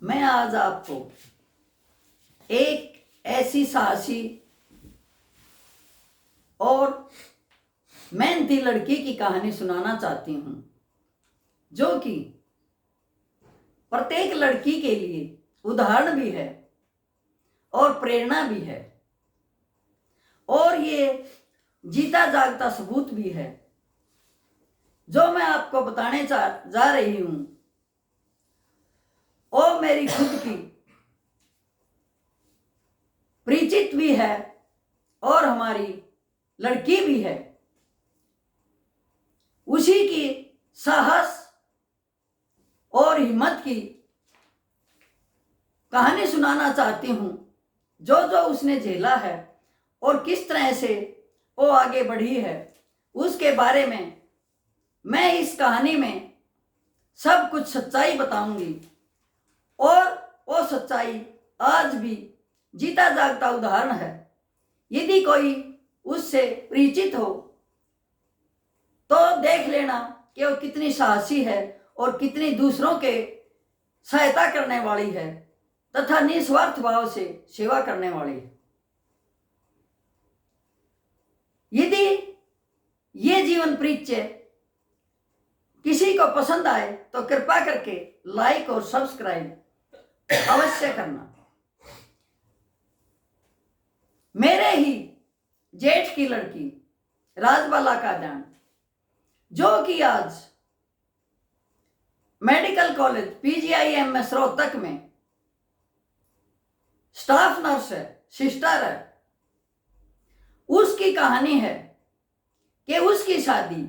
मैं आज आपको एक ऐसी साहसी और मेहनती लड़की की कहानी सुनाना चाहती हूँ जो कि प्रत्येक लड़की के लिए उदाहरण भी है और प्रेरणा भी है और ये जीता जागता सबूत भी है। जो मैं आपको बताने जा रही हूँ वो मेरी खुद की परिचित भी है और हमारी लड़की भी है। उसी की साहस और हिम्मत की कहानी सुनाना चाहती हूँ, जो जो उसने झेला है और किस तरह से वो आगे बढ़ी है उसके बारे में मैं इस कहानी में सब कुछ सच्चाई बताऊंगी। और वो सच्चाई आज भी जीता जागता उदाहरण है। यदि कोई उससे परिचित हो तो देख लेना कि वो कितनी साहसी है और कितनी दूसरों के सहायता करने वाली है तथा निस्वार्थ भाव से सेवा करने वाली है। यदि ये जीवन परिचय किसी को पसंद आए तो कृपा करके लाइक और सब्सक्राइब अवश्य करना। मेरे ही जेठ की लड़की राजबाला का जान, जो कि आज मेडिकल कॉलेज PGIMS रोहतक में स्टाफ नर्स है, सिस्टर है, उसकी कहानी है कि उसकी शादी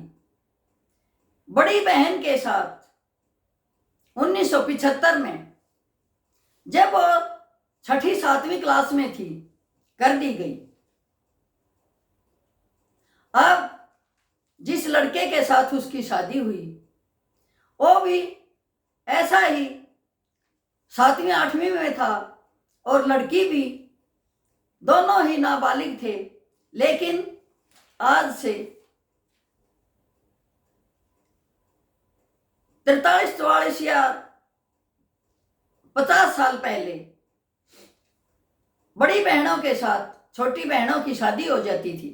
बड़ी बहन के साथ 1975 में जब वो 6ठी 7वीं क्लास में थी कर दी गई। अब जिस लड़के के साथ उसकी शादी हुई वो भी ऐसा ही 7वीं 8वीं में था और लड़की भी, दोनों ही नाबालिग थे। लेकिन आज से 43-44 या 50 साल पहले बड़ी बहनों के साथ छोटी बहनों की शादी हो जाती थी।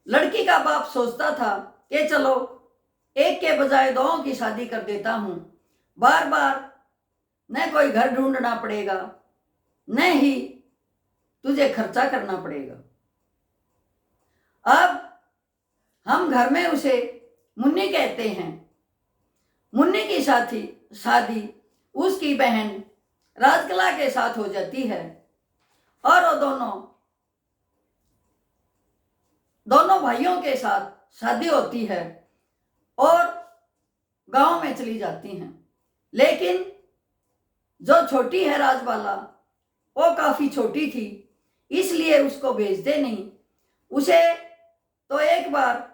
लड़की का बाप सोचता था कि चलो एक के बजाय दोनों की शादी कर देता हूं, बार बार न कोई घर ढूंढना पड़ेगा न ही तुझे खर्चा करना पड़ेगा। अब हम घर में उसे मुन्नी कहते हैं। मुन्नी की शादी उसकी बहन राजकला के साथ हो जाती है और वो दोनों भाइयों के साथ शादी होती है और गांव में चली जाती हैं। लेकिन जो छोटी है राजबाला, वो काफी छोटी थी, इसलिए उसको भेजते नहीं। उसे तो एक बार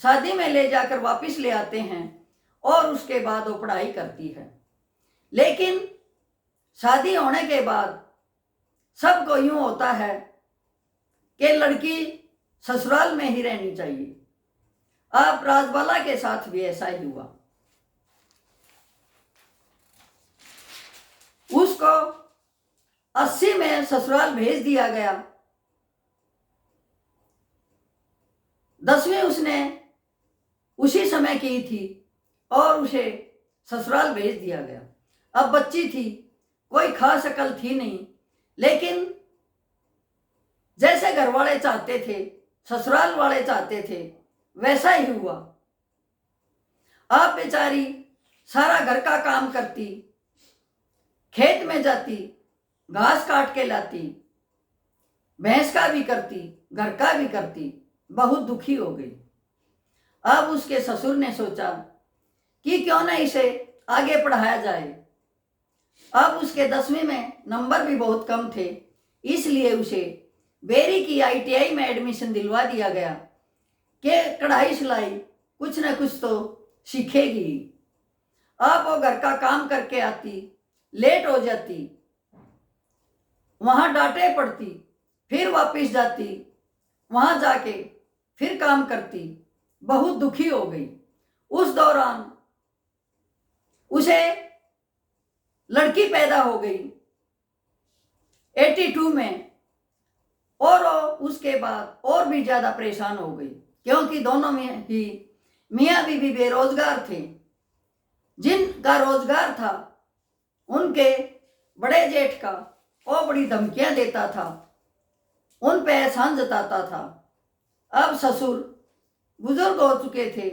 शादी में ले जाकर वापस ले आते हैं और उसके बाद वो पढ़ाई करती है। लेकिन शादी होने के बाद सबको यूं होता है कि लड़की ससुराल में ही रहनी चाहिए। अब राजबाला के साथ भी ऐसा ही हुआ। उसको 80 में ससुराल भेज दिया गया। 10वीं उसने उसी समय की थी और उसे ससुराल भेज दिया गया। अब बच्ची थी, कोई खास अकल थी नहीं, लेकिन जैसे घर वाले चाहते थे, ससुराल वाले चाहते थे, वैसा ही हुआ। अब बेचारी सारा घर का काम करती, खेत में जाती, घास काट के लाती, भैंस का भी करती, घर का भी करती, बहुत दुखी हो गई। अब उसके ससुर ने सोचा कि क्यों ना इसे आगे पढ़ाया जाए। अब उसके 10वीं में नंबर भी बहुत कम थे, इसलिए उसे बेरी की ITI में एडमिशन दिलवा दिया गया कि कढ़ाई सिलाई कुछ न कुछ तो सीखेगी। अब वो घर का काम करके आती, लेट हो जाती, वहां डांटे पड़ती, फिर वापस जाती, वहां जाके फिर काम करती, बहुत दुखी हो गई। उस दौरान उसे लड़की पैदा हो गई 82 में, और उसके बाद और भी ज़्यादा परेशान हो गई, क्योंकि दोनों में ही मियाँ बीवी बेरोजगार थे। जिनका रोजगार था उनके बड़े जेठ का वो बड़ी धमकियां देता था, उन पे एहसान जताता था। अब ससुर बुजुर्ग हो चुके थे,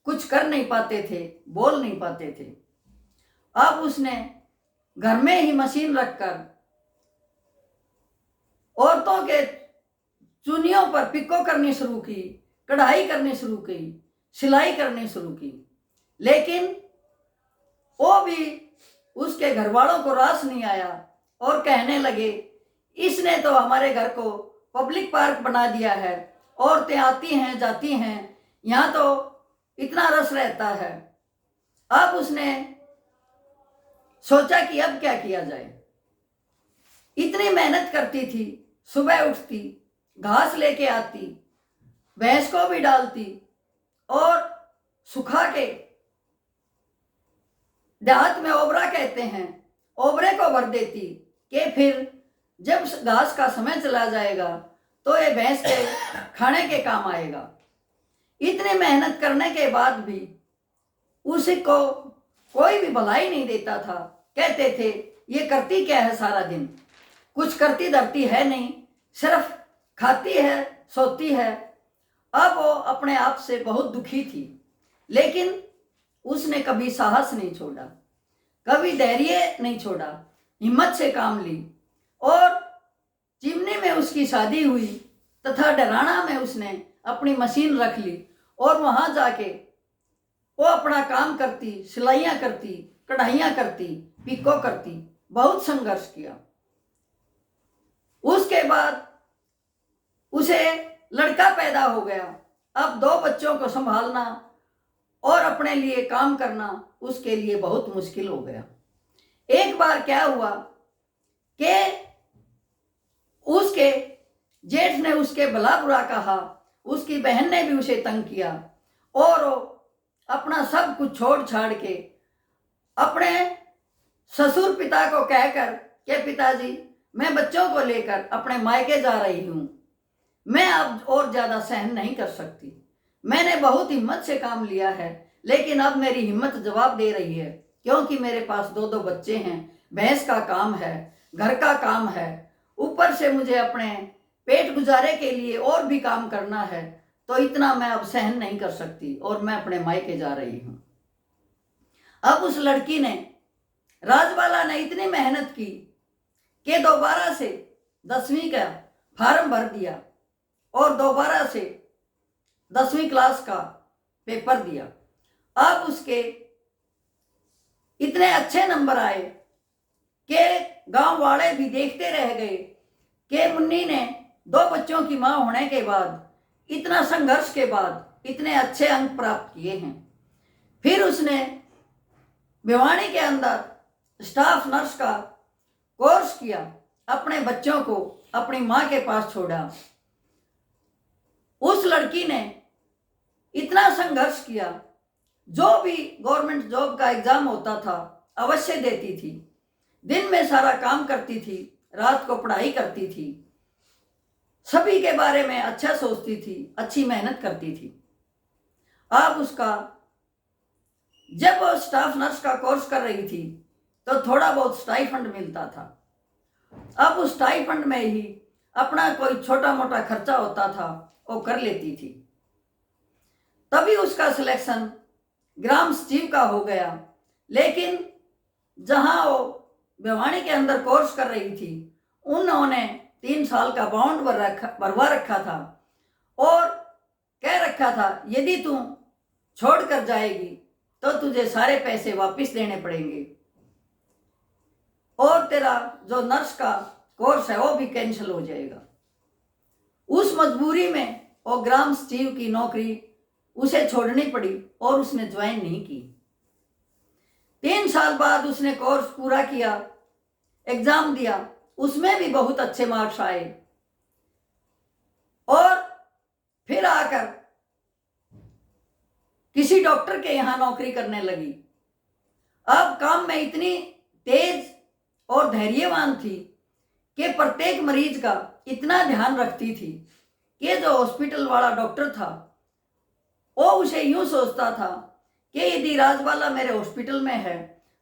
कुछ कर नहीं पाते थे, बोल नहीं पाते थे। अब उसने घर में ही मशीन रखकर औरतों के चुनियों पर पिको करनी शुरू की, कढ़ाई करनी शुरू की, सिलाई करनी शुरू की। लेकिन वो भी उसके घर वालों को रास नहीं आया और कहने लगे, इसने तो हमारे घर को पब्लिक पार्क बना दिया है, औरतें आती हैं जाती हैं, यहाँ तो इतना रस रहता है। अब उसने सोचा कि अब क्या किया जाए। इतनी मेहनत करती थी, सुबह उठती, घास लेके आती, भैंस को भी डालती और सुखा के, देहात में ओबरा कहते हैं, ओबरे को भर देती कि फिर जब घास का समय चला जाएगा तो ये भैंस के खाने के काम आएगा। इतनी मेहनत करने के बाद भी उसी को कोई भी भलाई नहीं देता था। कहते थे ये करती क्या है सारा दिन, कुछ करती धरती है नहीं, सिर्फ खाती है सोती है। अब वो अपने आप से बहुत दुखी थी, लेकिन उसने कभी साहस नहीं छोड़ा, कभी धैर्य नहीं छोड़ा, हिम्मत से काम ली। और चिमनी में उसकी शादी हुई तथा डराना में उसने अपनी मशीन रख ली और वहां जाके वो अपना काम करती, सिलाइयाँ करती, कढ़ाइयाँ करती, पिको करती, बहुत संघर्ष किया। उसके बाद उसे लड़का पैदा हो गया। अब 2 बच्चों को संभालना और अपने लिए काम करना उसके लिए बहुत मुश्किल हो गया। एक बार क्या हुआ कि उसके जेठ ने उसके भला बुरा कहा, उसकी बहन ने भी उसे तंग किया और अपना सब कुछ छोड़ छाड़ के अपने ससुर पिता को कहकर कि पिताजी मैं बच्चों को लेकर अपने मायके जा रही हूँ, मैं अब और ज़्यादा सहन नहीं कर सकती। मैंने बहुत हिम्मत से काम लिया है, लेकिन अब मेरी हिम्मत जवाब दे रही है, क्योंकि मेरे पास 2 बच्चे हैं, भैंस का काम है, घर का काम है, ऊपर से मुझे अपने पेट गुजारे के लिए और भी काम करना है, तो इतना मैं अब सहन नहीं कर सकती और मैं अपने मायके जा रही हूँ। अब उस लड़की ने, राजबाला ने इतनी मेहनत की कि दोबारा से 10वीं का फार्म भर दिया और दोबारा से 10वीं क्लास का पेपर दिया। अब उसके इतने अच्छे नंबर आए कि गांव वाले भी देखते रह गए कि मुन्नी ने 2 बच्चों की मां होने के बाद, इतना संघर्ष के बाद इतने अच्छे अंक प्राप्त किए हैं। फिर उसने भिवानी के अंदर स्टाफ नर्स का कोर्स किया, अपने बच्चों को अपनी मां के पास छोड़ा। उस लड़की ने इतना संघर्ष किया, जो भी गवर्नमेंट जॉब का एग्जाम होता था अवश्य देती थी, दिन में सारा काम करती थी, रात को पढ़ाई करती थी, सभी के बारे में अच्छा सोचती थी, अच्छी मेहनत करती थी। अब उसका जब वो स्टाफ नर्स का कोर्स कर रही थी तो थोड़ा बहुत स्टाइफंड मिलता था। अब उस स्टाइफंड में ही अपना कोई छोटा मोटा खर्चा होता था वो कर लेती थी। तभी उसका सिलेक्शन ग्राम सचिव का हो गया, लेकिन जहां वो भिवानी के अंदर कोर्स कर रही थी उन्होंने 3 साल का बॉन्ड भरवा रखा था और कह रखा था यदि तू छोड़ कर जाएगी तो तुझे सारे पैसे वापस देने पड़ेंगे और तेरा जो नर्स का कोर्स है वो भी कैंसिल हो जाएगा। उस मजबूरी में वो ग्राम सचिव की नौकरी उसे छोड़नी पड़ी और उसने ज्वाइन नहीं की। 3 साल बाद उसने कोर्स पूरा किया, एग्जाम दिया, उसमें भी बहुत अच्छे मार्क्स आए और फिर आकर किसी डॉक्टर के यहाँ नौकरी करने लगी। अब काम में इतनी तेज और धैर्यवान थी कि प्रत्येक मरीज का इतना ध्यान रखती थी कि जो हॉस्पिटल वाला डॉक्टर था वो उसे यूं सोचता था कि यदि राजबाला मेरे हॉस्पिटल में है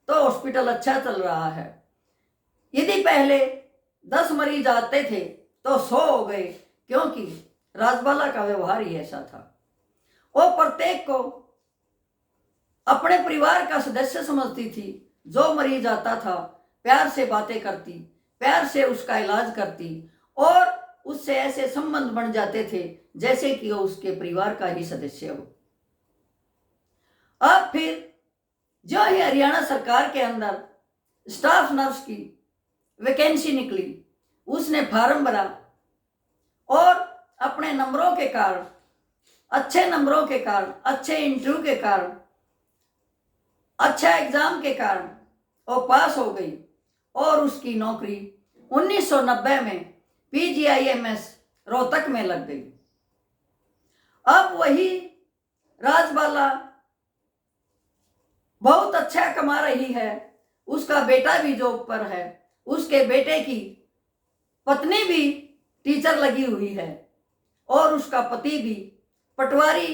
तो हॉस्पिटल अच्छा चल रहा है। यदि पहले 10 मरीज आते थे तो 100 हो गए, क्योंकि राजबाला का व्यवहार ही ऐसा था। वो प्रत्येक को अपने परिवार का सदस्य समझती थी। जो मरीज आता था प्यार से बातें करती, प्यार से उसका इलाज करती और उससे ऐसे संबंध बन जाते थे जैसे कि वो उसके परिवार का ही सदस्य हो। अब फिर जो ही हरियाणा सरकार के अंदर स्टाफ नर्स की वैकेंसी निकली, उसने फार्म भरा और अपने नंबरों के कारण, अच्छे नंबरों के कारण, अच्छे इंटरव्यू के कारण, अच्छा एग्जाम के कारण वो पास हो गई और उसकी नौकरी 1990 में PGIMS रोहतक में लग गई। अब वही राजबाला बहुत अच्छा कमा रही है, उसका बेटा भी जॉब पर है, उसके बेटे की पत्नी भी टीचर लगी हुई है और उसका पति भी पटवारी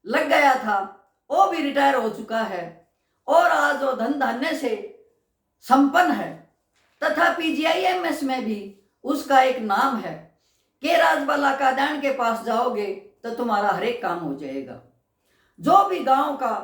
लग गया था, वो भी रिटायर हो चुका है और आज वो धन धान्य से संपन्न है। तथा PGIMS में भी उसका एक नाम है कि राजबाला कादान के पास जाओगे तो तुम्हारा हर एक काम हो जाएगा। जो भी गांव का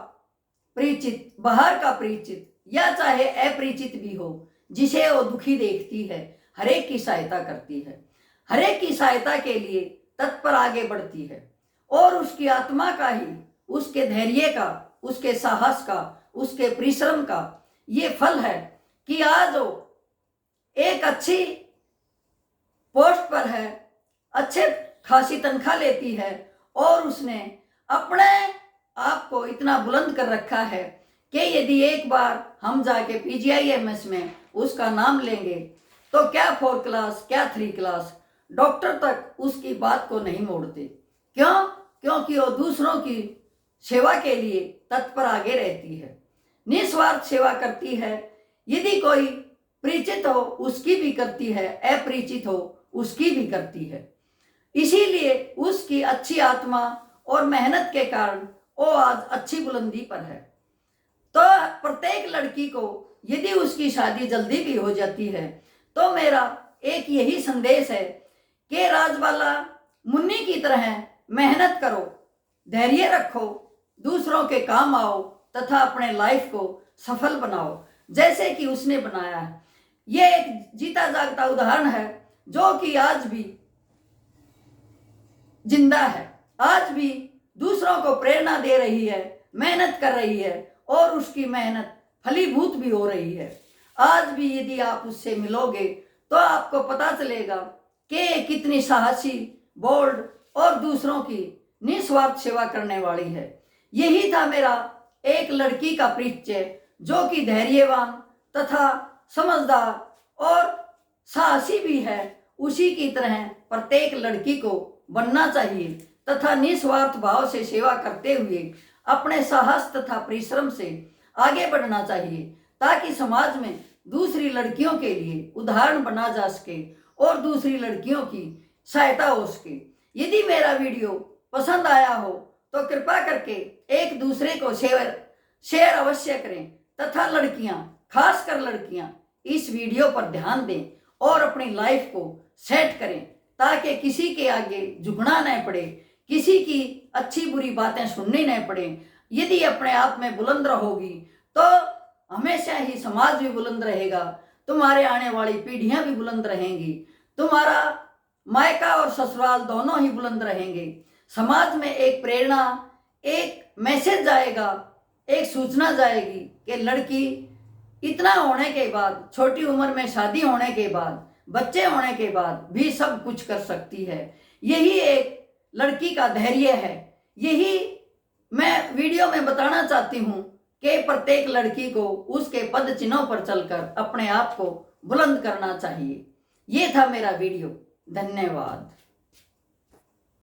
परिचित, बाहर का परिचित या चाहे अपरिचित भी हो, जिसे वो दुखी देखती है, हर एक की सहायता करती है, हर एक की सहायता के लिए तत्पर आगे बढ़ती है और उसकी आत्मा का ही, उसके धैर्य का, उसके साहस का, उसके परिश्रम का ये फल है कि आज वो एक अच्छी पोस्ट पर है, अच्छे खासी तनख्वाह लेती है और उसने अपने आप को इतना बुलंद कर रखा है कि यदि एक बार हम जाके PGIMS में उसका नाम लेंगे तो क्या 4 क्लास, क्या 3 क्लास, डॉक्टर तक उसकी बात को नहीं मोड़ते। क्यों? क्योंकि वो दूसरों की सेवा के लिए तत्पर आगे रहती है, निस्वार्थ सेवा करती है। यदि कोई परिचित हो उसकी भी करती है, अपरिचित हो उसकी भी करती है। इसीलिए उसकी अच्छी आत्मा और मेहनत के कारण वो आज अच्छी बुलंदी पर है। तो प्रत्येक लड़की को यदि उसकी शादी जल्दी भी हो जाती है तो मेरा एक यही संदेश है कि राजबाला मुन्नी की तरह मेहनत करो, धैर्य रखो, दूसरों के काम आओ तथा अपने लाइफ को सफल बनाओ जैसे कि उसने बनाया है। ये एक जीता जागता उदाहरण है जो कि आज भी जिंदा है, आज भी दूसरों को प्रेरणा दे रही है, मेहनत कर रही है और उसकी मेहनत फलीभूत भी हो रही है। आज भी यदि आप उससे मिलोगे तो आपको पता चलेगा कि कितनी साहसी, बोल्ड और दूसरों की निस्वार्थ सेवा करने वाली है। यही था मेरा एक लड़की का परिचय जो कि धैर्यवान तथा समझदार और साहसी भी है। उसी की तरह प्रत्येक लड़की को बनना चाहिए तथा निस्वार्थ भाव से सेवा करते हुए अपने साहस तथा परिश्रम से आगे बढ़ना चाहिए ताकि समाज में दूसरी लड़कियों के लिए उदाहरण बना जा सके और दूसरी लड़कियों की सहायता हो सके। यदि मेरा वीडियो पसंद आया हो तो कृपा करके एक दूसरे को शेयर अवश्य करें तथा लड़कियां, खासकर लड़कियां, इस वीडियो पर ध्यान दें और अपनी लाइफ को सेट करें ताकि किसी के आगे झुकना न पड़े, किसी की अच्छी बुरी बातें सुननी न पड़े। यदि अपने आप में बुलंद रहोगी तो हमेशा ही समाज भी बुलंद रहेगा, तुम्हारे आने वाली पीढ़ियां भी बुलंद रहेंगी, तुम्हारा मायका और ससुराल दोनों ही बुलंद रहेंगे। समाज में एक प्रेरणा, एक मैसेज जाएगा, एक सूचना जाएगी कि लड़की इतना होने के बाद, छोटी उम्र में शादी होने के बाद, बच्चे होने के बाद भी सब कुछ कर सकती है। यही एक लड़की का धैर्य है। यही मैं वीडियो में बताना चाहती हूँ कि प्रत्येक लड़की को उसके पद चिन्हों पर चलकर अपने आप को बुलंद करना चाहिए। ये था मेरा वीडियो। धन्यवाद।